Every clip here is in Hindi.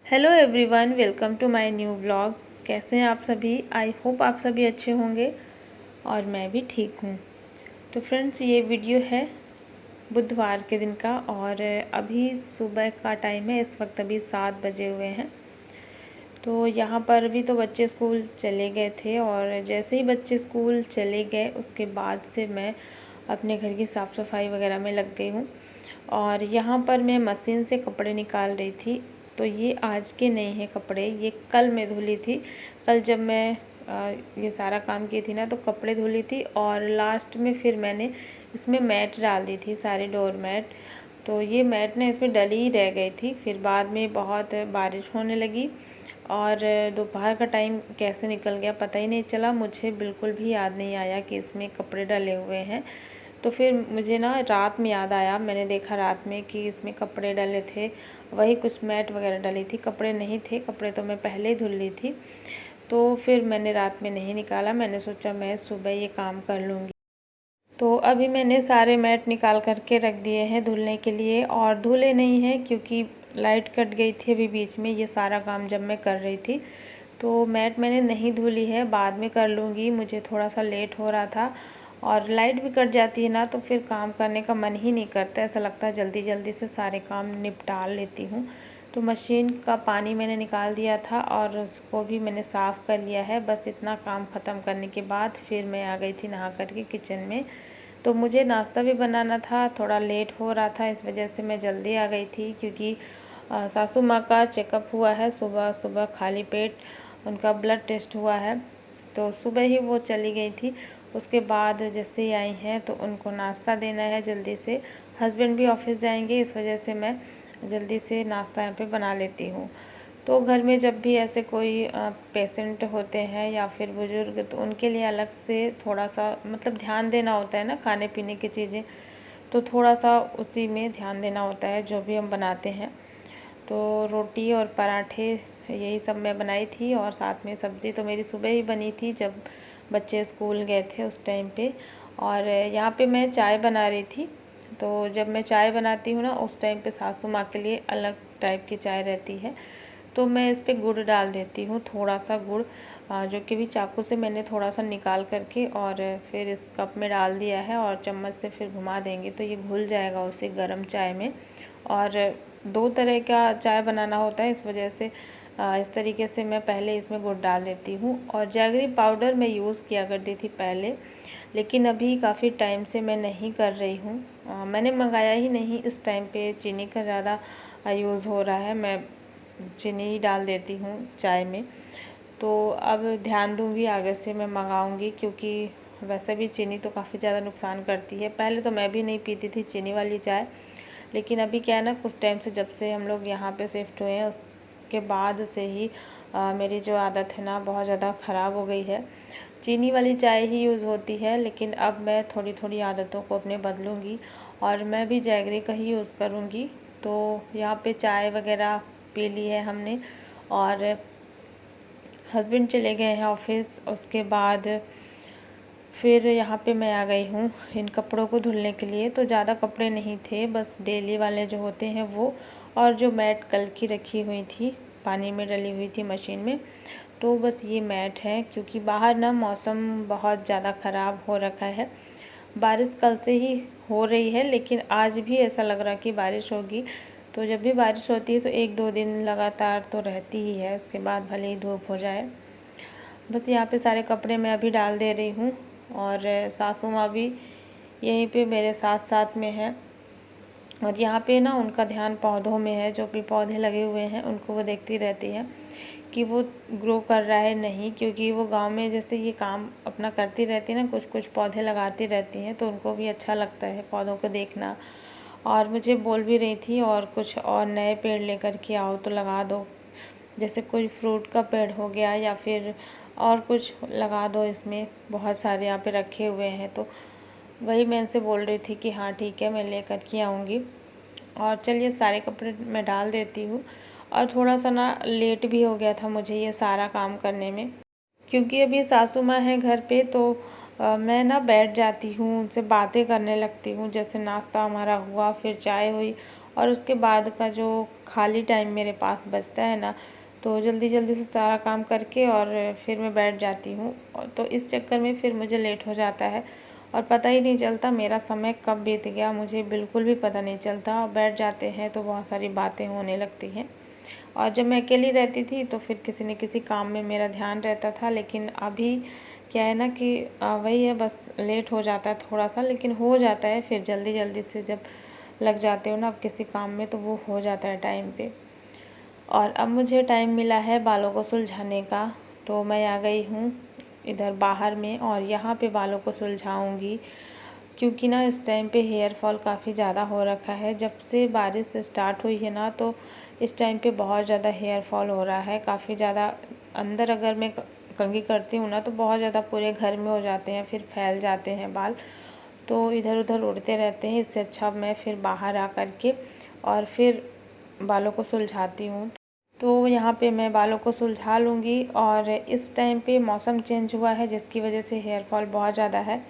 Hello everyone, welcome to my new vlog. कैसे हैं आप सभी? आई होप आप सभी अच्छे होंगे और मैं भी ठीक हूँ। तो फ्रेंड्स, ये वीडियो है बुधवार के दिन का और अभी सुबह का टाइम है। इस वक्त अभी 7 बजे हुए हैं। तो यहाँ पर भी तो बच्चे स्कूल चले गए थे और जैसे ही बच्चे स्कूल चले गए उसके बाद से मैं अपने घर की साफ़ सफाई वगैरह में लग गई हूँ। और यहाँ पर मैं मशीन से कपड़े निकाल रही थी। तो ये आज के नहीं हैं कपड़े, ये कल मैं धुली थी। कल जब मैं ये सारा काम की थी ना, तो कपड़े धुली थी और लास्ट में फिर मैंने इसमें मैट डाल दी थी, सारे डोर मैट। तो ये मैट ना इसमें डली ही रह गई थी। फिर बाद में बहुत बारिश होने लगी और दोपहर का टाइम कैसे निकल गया पता ही नहीं चला। मुझे बिल्कुल भी याद नहीं आया कि इसमें कपड़े डले हुए हैं। तो फिर मुझे ना रात में याद आया, मैंने देखा रात में कि इसमें कपड़े डले थे। वही कुछ मैट वगैरह डली थी, कपड़े नहीं थे। कपड़े तो मैं पहले ही धुल ली थी। तो फिर मैंने रात में नहीं निकाला, मैंने सोचा मैं सुबह ये काम कर लूँगी। तो अभी मैंने सारे मैट निकाल करके रख दिए हैं धुलने के लिए। और धुले नहीं हैं क्योंकि लाइट कट गई थी अभी बीच में, ये सारा काम जब मैं कर रही थी। तो मैट मैंने नहीं धुली है, बाद में कर लूँगी। मुझे थोड़ा सा लेट हो रहा था और लाइट भी कट जाती है ना, तो फिर काम करने का मन ही नहीं करता। ऐसा लगता है जल्दी जल्दी से सारे काम निपटा लेती हूँ। तो मशीन का पानी मैंने निकाल दिया था और उसको भी मैंने साफ़ कर लिया है। बस इतना काम ख़त्म करने के बाद फिर मैं आ गई थी नहा करके किचन में। तो मुझे नाश्ता भी बनाना था, थोड़ा लेट हो रहा था, इस वजह से मैं जल्दी आ गई थी। क्योंकि सासू माँ का चेकअप हुआ है सुबह सुबह, खाली पेट उनका ब्लड टेस्ट हुआ है। तो सुबह ही वो चली गई थी। उसके बाद जैसे ही आई हैं तो उनको नाश्ता देना है जल्दी से। हस्बैंड भी ऑफिस जाएंगे, इस वजह से मैं जल्दी से नाश्ता यहाँ पे बना लेती हूँ। तो घर में जब भी ऐसे कोई पेशेंट होते हैं या फिर बुज़ुर्ग, तो उनके लिए अलग से थोड़ा सा मतलब ध्यान देना होता है ना, खाने पीने की चीज़ें। तो थोड़ा सा उसी में ध्यान देना होता है जो भी हम बनाते हैं। तो रोटी और पराठे यही सब मैं बनाई थी और साथ में सब्ज़ी तो मेरी सुबह ही बनी थी जब बच्चे स्कूल गए थे उस टाइम पे। और यहाँ पे मैं चाय बना रही थी। तो जब मैं चाय बनाती हूँ ना, उस टाइम पे सासू माँ के लिए अलग टाइप की चाय रहती है। तो मैं इस पर गुड़ डाल देती हूँ, थोड़ा सा गुड़, जो कि भी चाकू से मैंने थोड़ा सा निकाल करके और फिर इस कप में डाल दिया है और चम्मच से फिर घुमा देंगे तो ये घुल जाएगा उसी गर्म चाय में। और 2 तरह का चाय बनाना होता है, इस वजह से इस तरीके से मैं पहले इसमें गुड़ डाल देती हूँ। और जैगरी पाउडर मैं यूज़ किया करती थी पहले, लेकिन अभी काफ़ी टाइम से मैं नहीं कर रही हूँ। मैंने मंगाया ही नहीं, इस टाइम पे चीनी का ज़्यादा यूज़ हो रहा है, मैं चीनी ही डाल देती हूँ चाय में। तो अब ध्यान दूँगी, आगे से मैं मंगाऊँगी, क्योंकि वैसे भी चीनी तो काफ़ी ज़्यादा नुकसान करती है। पहले तो मैं भी नहीं पीती थी चीनी वाली चाय, लेकिन अभी क्या है ना, कुछ टाइम से जब से हम लोग यहाँ पे शिफ्ट हुए हैं उसके बाद से ही मेरी जो आदत है ना बहुत ज़्यादा ख़राब हो गई है। चीनी वाली चाय ही यूज़ होती है, लेकिन अब मैं थोड़ी थोड़ी आदतों को अपने बदलूँगी और मैं भी जैगरी का ही यूज़ करूँगी। तो यहाँ पे चाय वगैरह पी ली है हमने और हस्बैंड चले गए हैं ऑफिस। उसके बाद फिर यहाँ पे मैं आ गई हूँ इन कपड़ों को धुलने के लिए। तो ज़्यादा कपड़े नहीं थे, बस डेली वाले जो होते हैं वो, और जो मैट कल की रखी हुई थी पानी में डली हुई थी मशीन में, तो बस ये मैट है। क्योंकि बाहर ना मौसम बहुत ज़्यादा ख़राब हो रखा है। बारिश कल से ही हो रही है, लेकिन आज भी ऐसा लग रहा कि बारिश होगी। तो जब भी बारिश होती है तो 1-2 दिन लगातार तो रहती ही है, उसके बाद भले ही धूप हो जाए। बस यहाँ पे सारे कपड़े मैं अभी डाल दे रही हूँ और सासू माँ भी यहीं पे मेरे साथ साथ में है। और यहाँ पे ना उनका ध्यान पौधों में है, जो भी पौधे लगे हुए हैं उनको वो देखती रहती है कि वो ग्रो कर रहा है नहीं। क्योंकि वो गांव में जैसे ये काम अपना करती रहती है ना, कुछ कुछ पौधे लगाती रहती हैं, तो उनको भी अच्छा लगता है पौधों को देखना। और मुझे बोल भी रही थी और कुछ और नए पेड़ लेकर के आओ तो लगा दो, जैसे कोई फ्रूट का पेड़ हो गया या फिर और कुछ लगा दो, इसमें बहुत सारे यहाँ पे रखे हुए हैं। तो वही मैं इनसे बोल रही थी कि हाँ ठीक है, मैं लेकर के आऊँगी। और चलिए सारे कपड़े मैं डाल देती हूँ। और थोड़ा सा ना लेट भी हो गया था मुझे ये सारा काम करने में, क्योंकि अभी सासू माँ हैं घर पे। तो मैं ना बैठ जाती हूँ, उनसे बातें करने लगती हूँ। जैसे नाश्ता हमारा हुआ, फिर चाय हुई और उसके बाद का जो खाली टाइम मेरे पास बचता है ना, तो जल्दी जल्दी से सारा काम करके और फिर मैं बैठ जाती हूँ। तो इस चक्कर में फिर मुझे लेट हो जाता है और पता ही नहीं चलता मेरा समय कब बीत गया, मुझे बिल्कुल भी पता नहीं चलता। बैठ जाते हैं तो बहुत सारी बातें होने लगती हैं। और जब मैं अकेली रहती थी तो फिर किसी न किसी काम में मेरा ध्यान रहता था, लेकिन अभी क्या है ना कि वही है, बस लेट हो जाता है थोड़ा सा, लेकिन हो जाता है फिर जल्दी जल्दी से जब लग जाते हो ना अब किसी काम में तो वो हो जाता है टाइम पे। और अब मुझे टाइम मिला है बालों को सुलझाने का, तो मैं आ गई हूँ इधर बाहर में और यहाँ पे बालों को सुलझाऊँगी, क्योंकि ना इस टाइम पे हेयर फॉल काफ़ी ज़्यादा हो रखा है। जब से बारिश स्टार्ट हुई है ना, तो इस टाइम पे बहुत ज़्यादा हेयर फॉल हो रहा है, काफ़ी ज़्यादा। अंदर अगर मैं कंघी करती हूँ ना तो बहुत ज़्यादा पूरे घर में हो जाते हैं, फिर फैल जाते हैं बाल, तो इधर उधर उड़ते रहते हैं। इससे अच्छा मैं फिर बाहर आ कर के और फिर बालों को सुलझाती हूँ। तो यहाँ पे मैं बालों को सुलझा लूँगी। और इस टाइम पे मौसम चेंज हुआ है जिसकी वजह से हेयर फॉल बहुत ज़्यादा है,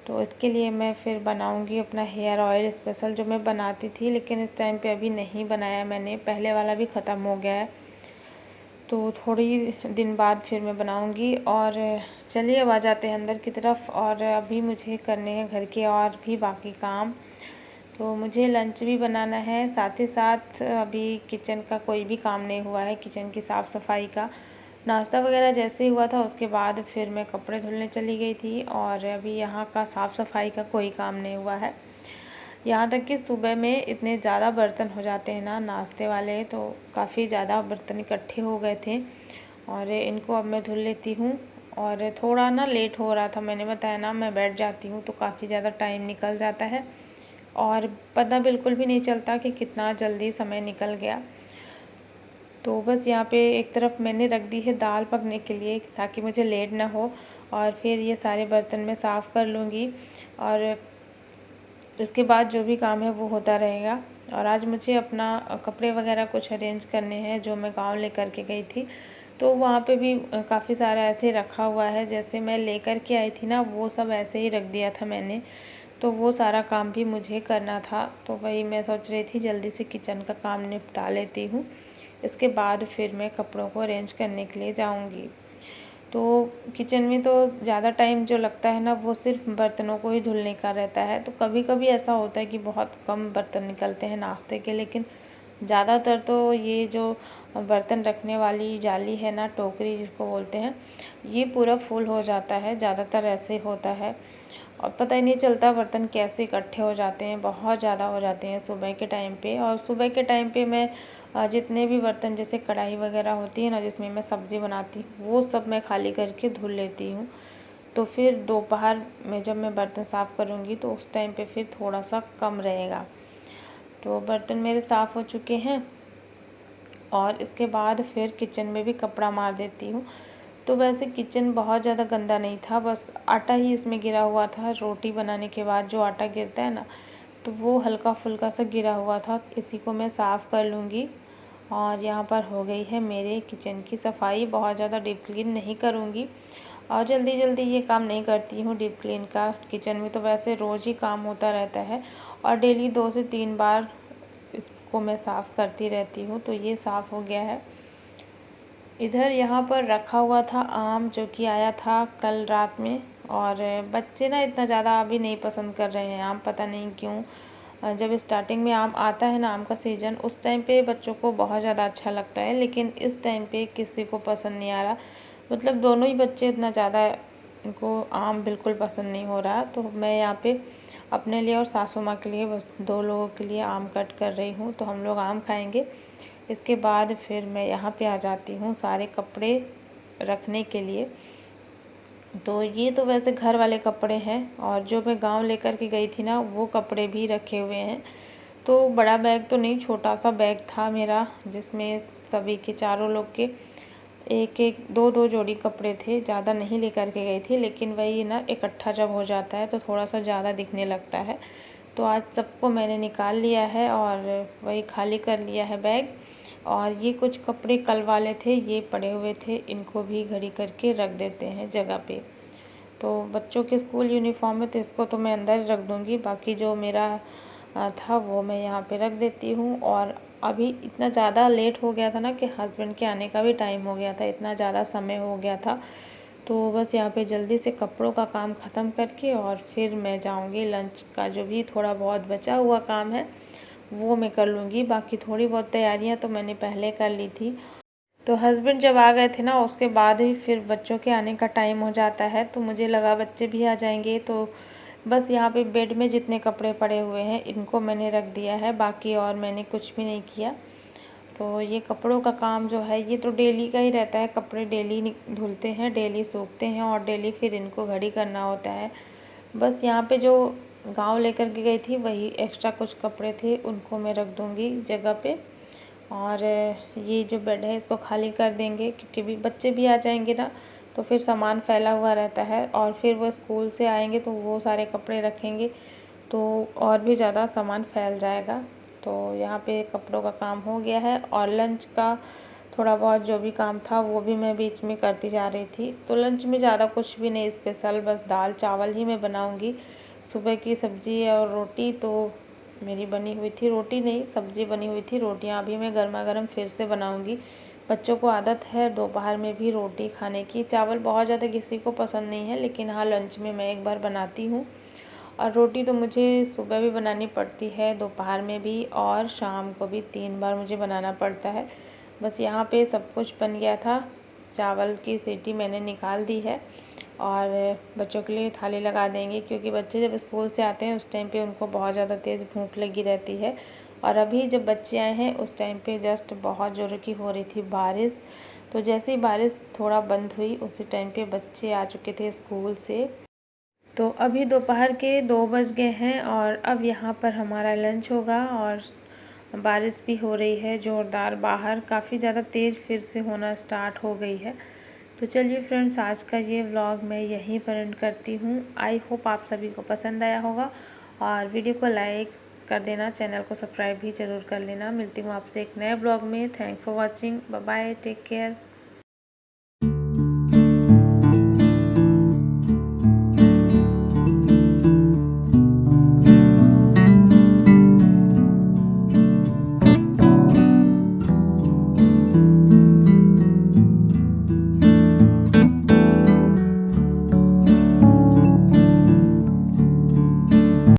तो इसके लिए मैं फिर बनाऊँगी अपना हेयर ऑयल स्पेशल, जो मैं बनाती थी लेकिन इस टाइम पे अभी नहीं बनाया मैंने, पहले वाला भी ख़त्म हो गया है, तो थोड़ी दिन बाद फिर मैं बनाऊँगी। और चलिए अब आ जाते हैं अंदर की तरफ। और अभी मुझे करने हैं घर के और भी बाकी काम, तो मुझे लंच भी बनाना है, साथ ही साथ अभी किचन का कोई भी काम नहीं हुआ है, किचन की साफ़ सफाई का। नाश्ता वगैरह जैसे ही हुआ था उसके बाद फिर मैं कपड़े धुलने चली गई थी, और अभी यहाँ का साफ़ सफाई का कोई काम नहीं हुआ है। यहाँ तक कि सुबह में इतने ज़्यादा बर्तन हो जाते हैं ना नाश्ते वाले, तो काफ़ी ज़्यादा बर्तन इकट्ठे हो गए थे और इनको अब मैं धुल लेती हूँ। और थोड़ा ना लेट हो रहा था, मैंने बताया ना मैं बैठ जाती हूँ तो काफ़ी ज़्यादा टाइम निकल जाता है और पता बिल्कुल भी नहीं चलता कि कितना जल्दी समय निकल गया। तो बस यहाँ पे एक तरफ मैंने रख दी है दाल पकने के लिए, ताकि मुझे लेट ना हो, और फिर ये सारे बर्तन मैं साफ़ कर लूँगी और इसके बाद जो भी काम है वो होता रहेगा। और आज मुझे अपना कपड़े वगैरह कुछ अरेंज करने हैं जो मैं गांव लेकर के गई थी, तो वहाँ पे भी काफ़ी सारा ऐसे रखा हुआ है, जैसे मैं लेकर के आई थी ना वो सब ऐसे ही रख दिया था मैंने, तो वो सारा काम भी मुझे करना था। तो वही मैं सोच रही थी जल्दी से किचन का काम निपटा लेती हूँ, इसके बाद फिर मैं कपड़ों को अरेंज करने के लिए जाऊँगी। तो किचन में तो ज़्यादा टाइम जो लगता है ना वो सिर्फ बर्तनों को ही धुलने का रहता है। तो कभी कभी ऐसा होता है कि बहुत कम बर्तन निकलते हैं नाश्ते के, लेकिन ज़्यादातर तो ये जो बर्तन रखने वाली जाली है ना, टोकरी जिसको बोलते हैं, ये पूरा फुल हो जाता है, ज़्यादातर ऐसे होता है और पता ही नहीं चलता बर्तन कैसे इकट्ठे हो जाते हैं, बहुत ज़्यादा हो जाते हैं सुबह के टाइम पे। और सुबह के टाइम पे मैं जितने भी बर्तन जैसे कढ़ाई वगैरह होती है ना जिसमें मैं सब्ज़ी बनाती हूँ, वो सब मैं खाली करके धुल लेती हूँ। तो फिर दोपहर में जब मैं बर्तन साफ़ करूँगी तो उस टाइम पे फिर थोड़ा सा कम रहेगा। तो बर्तन मेरे साफ़ हो चुके हैं और इसके बाद फिर किचन में भी कपड़ा मार देती हूँ। तो वैसे किचन बहुत ज़्यादा गंदा नहीं था, बस आटा ही इसमें गिरा हुआ था। रोटी बनाने के बाद जो आटा गिरता है ना, तो वो हल्का फुल्का सा गिरा हुआ था, इसी को मैं साफ़ कर लूँगी। और यहाँ पर हो गई है मेरे किचन की सफाई, बहुत ज़्यादा डीप क्लीन नहीं करूँगी और जल्दी जल्दी ये काम नहीं करती हूँ डीप क्लीन का। किचन में तो वैसे रोज़ ही काम होता रहता है और डेली 2 से 3 बार इसको मैं साफ़ करती रहती हूँ। तो ये साफ़ हो गया है। इधर यहाँ पर रखा हुआ था आम, जो कि आया था कल रात में, और बच्चे ना इतना ज़्यादा अभी नहीं पसंद कर रहे हैं आम, पता नहीं क्यों। जब स्टार्टिंग में आम आता है ना, आम का सीज़न, उस टाइम पे बच्चों को बहुत ज़्यादा अच्छा लगता है, लेकिन इस टाइम पे किसी को पसंद नहीं आ रहा। मतलब दोनों ही बच्चे इतना ज़्यादा, इनको आम बिल्कुल पसंद नहीं हो रहा। तो मैं यहाँ पे अपने लिए और सासू माँ के लिए बस 2 लोगों के लिए आम कट कर रही हूँ, तो हम लोग आम खाएँगे। इसके बाद फिर मैं यहाँ पे आ जाती हूँ सारे कपड़े रखने के लिए। तो ये तो वैसे घर वाले कपड़े हैं, और जो मैं गांव लेकर के गई थी ना वो कपड़े भी रखे हुए हैं। तो बड़ा बैग तो नहीं, छोटा सा बैग था मेरा, जिसमें सभी के चारों लोग के एक एक दो दो जोड़ी कपड़े थे। ज़्यादा नहीं लेकर के गई थी, लेकिन वही ना इकट्ठा जब हो जाता है तो थोड़ा सा ज़्यादा दिखने लगता है। तो आज सबको मैंने निकाल लिया है और वही खाली कर लिया है बैग। और ये कुछ कपड़े कल वाले थे, ये पड़े हुए थे, इनको भी घड़ी करके रख देते हैं जगह पे। तो बच्चों के स्कूल यूनिफॉर्म है तो इसको तो मैं अंदर रख दूँगी। बाकी जो मेरा था वो मैं यहाँ पे रख देती हूँ। और अभी इतना ज़्यादा लेट हो गया था ना कि हस्बैंड के आने का भी टाइम हो गया था, इतना ज़्यादा समय हो गया था। तो बस यहाँ पे जल्दी से कपड़ों का काम ख़त्म करके और फिर मैं जाऊँगी लंच का जो भी थोड़ा बहुत बचा हुआ काम है वो मैं कर लूँगी। बाकी थोड़ी बहुत तैयारियाँ तो मैंने पहले कर ली थी। तो हस्बैंड जब आ गए थे ना उसके बाद ही फिर बच्चों के आने का टाइम हो जाता है, तो मुझे लगा बच्चे भी आ जाएंगे। तो बस यहाँ पे बेड में जितने कपड़े पड़े हुए हैं इनको मैंने रख दिया है, बाकी और मैंने कुछ भी नहीं किया। तो ये कपड़ों का काम जो है ये तो डेली का ही रहता है, कपड़े डेली धुलते हैं, डेली सूखते हैं और डेली फिर इनको घड़ी करना होता है। बस यहाँ पे जो गांव लेकर के गई थी वही एक्स्ट्रा कुछ कपड़े थे उनको मैं रख दूँगी जगह पे। और ये जो बेड है इसको खाली कर देंगे क्योंकि भी बच्चे भी आ जाएंगे ना, तो फिर सामान फैला हुआ रहता है और फिर वो स्कूल से आएंगे तो वो सारे कपड़े रखेंगे तो और भी ज़्यादा सामान फैल जाएगा। तो यहाँ पे कपड़ों का काम हो गया है और लंच का थोड़ा बहुत जो भी काम था वो भी मैं बीच में करती जा रही थी। तो लंच में ज़्यादा कुछ भी नहीं स्पेशल, बस दाल चावल ही मैं बनाऊँगी। सुबह की सब्ज़ी और रोटी तो मेरी बनी हुई थी, रोटी नहीं सब्ज़ी बनी हुई थी। रोटियां अभी मैं गर्मा गर्म फिर से बनाऊंगी। बच्चों को आदत है दोपहर में भी रोटी खाने की, चावल बहुत ज़्यादा किसी को पसंद नहीं है, लेकिन हाँ लंच में मैं एक बार बनाती हूँ। और रोटी तो मुझे सुबह भी बनानी पड़ती है, दोपहर में भी और शाम को भी 3 बार मुझे बनाना पड़ता है। बस यहाँ पे सब कुछ बन गया था, चावल की सीटी मैंने निकाल दी है और बच्चों के लिए थाली लगा देंगे क्योंकि बच्चे जब स्कूल से आते हैं उस टाइम पे उनको बहुत ज़्यादा तेज़ भूख लगी रहती है। और अभी जब बच्चे आए हैं उस टाइम पे जस्ट बहुत ज़ोर की हो रही थी बारिश, तो जैसे ही बारिश थोड़ा बंद हुई उसी टाइम पे बच्चे आ चुके थे स्कूल से। तो अभी दोपहर के 2 बज गए हैं और अब यहाँ पर हमारा लंच होगा। और बारिश भी हो रही है ज़ोरदार, बाहर काफ़ी ज़्यादा तेज़ फिर से होना स्टार्ट हो गई है। तो चलिए फ्रेंड्स, आज का ये व्लॉग मैं यहीं पर एंड करती हूँ। आई होप आप सभी को पसंद आया होगा और वीडियो को लाइक कर देना, चैनल को सब्सक्राइब भी ज़रूर कर लेना। मिलती हूँ आपसे एक नए व्लॉग में। Thanks for watching, bye bye, take care.